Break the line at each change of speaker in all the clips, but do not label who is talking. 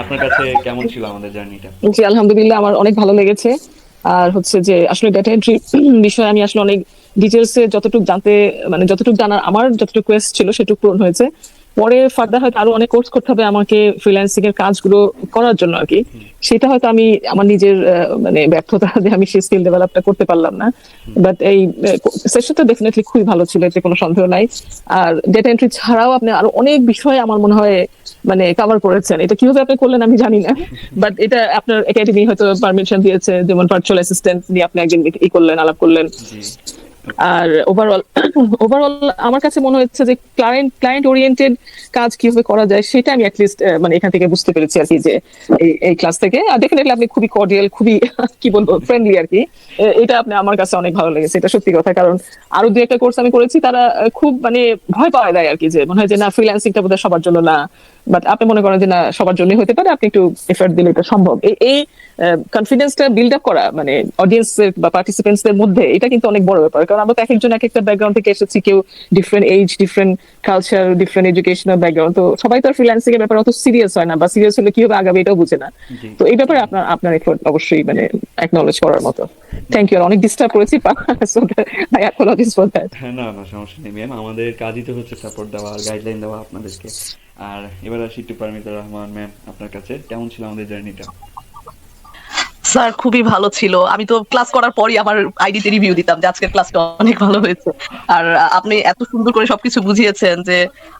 আপনার কাছে কেমন ছিল আমাদের জার্নিটা?
জি, আলহামদুলিল্লাহ আমার অনেক ভালো লেগেছে। আর হচ্ছে যে আসলে ডেটা এন্ট্রি বিষয়ে আমি আসলে অনেক ডিটেলস এ যতটুকু জানতে, মানে যতটুকু জানার আমার যতটুকু কোয়েস্ট ছিল সেটুকু পূরণ হয়েছে। পরে ফার্দার হয়তো আরো অনেক কোর্স করতে হবে আমাকে ফ্রিল্যান্সিং এর কাজগুলো করার জন্য আর কি।
হুম,
সেটা হয়তো আমি আমার নিজের মানে ব্যর্থতা দিয়ে আমি সেই স্কিল ডেভেলপটা করতে পারলাম না।
হুম।
বাট এই সেশনটা ডেফিনেটলি খুবই ভালো ছিল, এতে কোনো সন্দেহ নাই। আর ডেটা এন্ট্রি ছাড়াও আপনি আরো অনেক বিষয় আমার মনে হয় মানে কভার করেছেন। এটা কিভাবে আপনি করলেন আমি জানি না, বাট এটা আপনার একাডেমি হয়তো পারমিশন দিয়েছে, যেমন ভার্চুয়াল অ্যাসিস্ট্যান্ট নিয়ে আপনি একদিন করলেন, আলাপ করলেন।
জি।
আর ওভারঅল ওভারঅল আমার কাছে মনে হচ্ছে যে ক্লায়েন্ট ক্লায়েন্ট ওরিয়েন্টেড কাজ কিভাবে করা যায় সেটা আমি অ্যাটলিস্ট মানে এখান থেকে বুঝতে পেরেছি আর কি, যে এই এই ক্লাস থেকে। আর ডেফিনেটলি আপনি খুবই কর্ডিয়াল, খুবই কি বলবো, ফ্রেন্ডলি আর কি। এটা আপনি আমার কাছে অনেক ভালো লেগেছে, এটা সত্যি কথা। কারণ আরো দু একটা কোর্স আমি করেছি, তারা খুব মানে ভয় পাওয়া দেয় আর কি, যে মনে হয় যে না ফ্রিল্যান্সিংটা বোধহয় সবার জন্য না। বাট আপনি মনে করেন যে না, সবার জন্যই হতে পারে, আপনি একটু এফর্ট দিলে এটা সম্ভব। এই এই কনফিডেন্সটা বিল্ড আপ করা মানে অডিয়েন্স বা পার্টিসিপেন্টস এর মধ্যে, এটা কিন্তু অনেক বড় ব্যাপার। কারণ আমরা তো এক একজন এক একটা ব্যাকগ্রাউন্ড থেকে এসেছি, কেউ different age, different culture, different educational background. তো সবাই তো আর ফ্রিল্যান্সিং এর ব্যাপারে অত সিরিয়াস হয় না, বা সিরিয়াস হলে কিভাবে আগাবে এটাও বুঝে না।
জি।
তো এই ব্যাপারে আপনার আপনার এফোর্ট অবশ্যই মানে অ্যাকনলেজ করার মতো। Thank you. অনেক ডিস্টার্ব করেছি, so I apologies for that.
হ্যাঁ, না, না, সমস্যা নেই ম্যাম। আমাদের কাজই তো হচ্ছে সাপোর্ট দেওয়া আর গাইডলাইন দেওয়া আপনাদেরকে। আর এবার আসি একটু পারমিতা রহমান ম্যাম, আপনার কাছে কেমন ছিল আমাদের জার্নিটা?
স্যার খুবই ভালো ছিল। আমি তো ক্লাস করার পরই আমার আইডিতে রিভিউ দিতাম যে আজকের ক্লাসটা অনেক ভালো হয়েছে। আর আপনি এত সুন্দর করে সবকিছু বুঝিয়েছেন যে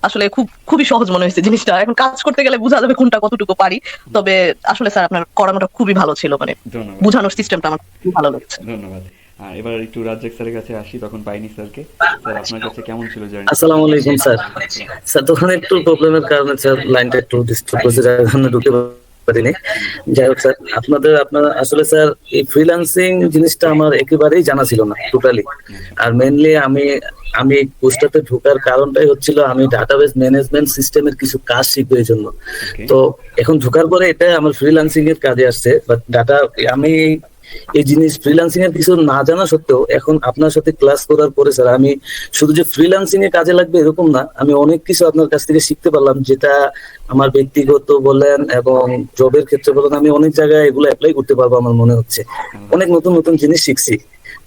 আসলে খুবই সহজ মনে হয়েছে জিনিসটা। এখন কাজ করতে গেলে বোঝা যাবে কোনটা কতটুকু পারি। তবে আসলে স্যার আপনার করানোটা খুবই ভালো ছিল, মানে
ধন্যবাদ,
বোঝানোর সিস্টেমটা আমার খুবই ভালো লেগেছে।
ধন্যবাদ। আর এবার একটু রাজ্জাক স্যারের কাছে আসি, তখন পাইনি স্যারকে। স্যার, আপনার কাছে কেমন ছিল জার্নিটা?
আসসালামু আলাইকুম স্যার।
আসসালাম।
স্যার তখন একটু প্রবলেমের কারণে স্যার লাইনটা একটু ডিস্টার্ব করছে, যার কারণে ঢুকতে পারিনি। যাই হোক স্যার, আপনার আসলে স্যার এই ফ্রিল্যান্সিং জিনিসটা আমার একেবারেই জানা ছিল না টোটালি।
আচ্ছা।
আর মেইনলি আমি আমি এই কোর্সটাতে ঢোকার কারণটাই হচ্ছিল আমি ডাটাবেস ম্যানেজমেন্ট সিস্টেমের কিছু কাজ শিখবো এই জন্য।
ওকে।
তো এখন ঢোকার পরে এটা আমার ফ্রিল্যান্সিং এর কাজে আসছে, বাট ডাটা আমি এই জিনিস ফ্রিল্যান্সিং এর কিছু না জানা সত্ত্বেও এখন আপনার সাথে ক্লাস করার পরে স্যার আমি শুধু যে ফ্রিল্যান্সিং এ কাজে লাগবে এরকম না, আমি অনেক কিছু আপনার কাছ থেকে শিখতে পারলাম, যেটা আমার ব্যক্তিগত বলেন এবং জবের ক্ষেত্রে বলেন আমি অনেক জায়গায় এগুলো অ্যাপ্লাই করতে পারবো আমার মনে হচ্ছে। অনেক
আলহামদুলিল্লাহ।
নতুন নতুন জিনিস শিখছি,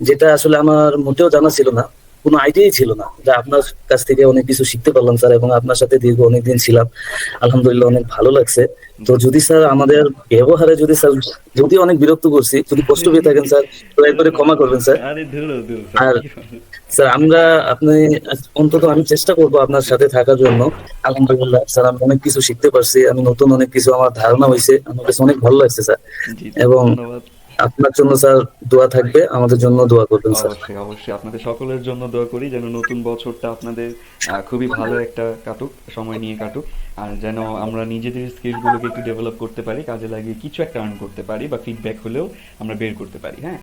যেটা আসলে আমার মোটেও জানা ছিল না, কোনো আইডিয়াই ছিল না। যা আপনার কাছ থেকে অনেক কিছু শিখতে পারলাম স্যার, এবং আপনার সাথে দীর্ঘ অনেকদিন ছিলাম, আলহামদুলিল্লাহ অনেক ভালো লাগছে। তো
জি।
যদি স্যার আমাদের ব্যবহারে যদি স্যার, যদি অনেক বিরক্ত করছি, যদি কষ্ট পেয়ে থাকেন স্যার, দয়া করে
না,
ক্ষমা করবেন স্যার।
আরে ধুরো, ধুরো স্যার,
আর
কি বলেন?
স্যার আমরা আপনি অন্তত আমি চেষ্টা করবো আপনার সাথে থাকার জন্য। আলহামদুলিল্লাহ স্যার আমি অনেক কিছু শিখতে পারছি, আমি নতুন অনেক কিছু আমার ধারণা হয়েছে, আমার কাছে অনেক ভালো লাগছে স্যার।
জি,
এবং
ধন্যবাদ।
আপনার জন্য স্যার দোয়া থাকবে, আমাদের জন্য দোয়া করবেন স্যার।
অবশ্যই, অবশ্যই আপনাদের সকলের জন্য দোয়া করি যেন নতুন বছরটা আপনাদের খুবই ভালো একটা কাটুক, সময় নিয়ে কাটুক। আর যেন আমরা নিজেদের স্কিলগুলোকে একটু ডেভেলপ করতে পারি, কাজে লাগিয়ে কিছু একটা আর্ন করতে পারি, বা ফিডব্যাক হলেও আমরা বের করতে পারি। হ্যাঁ,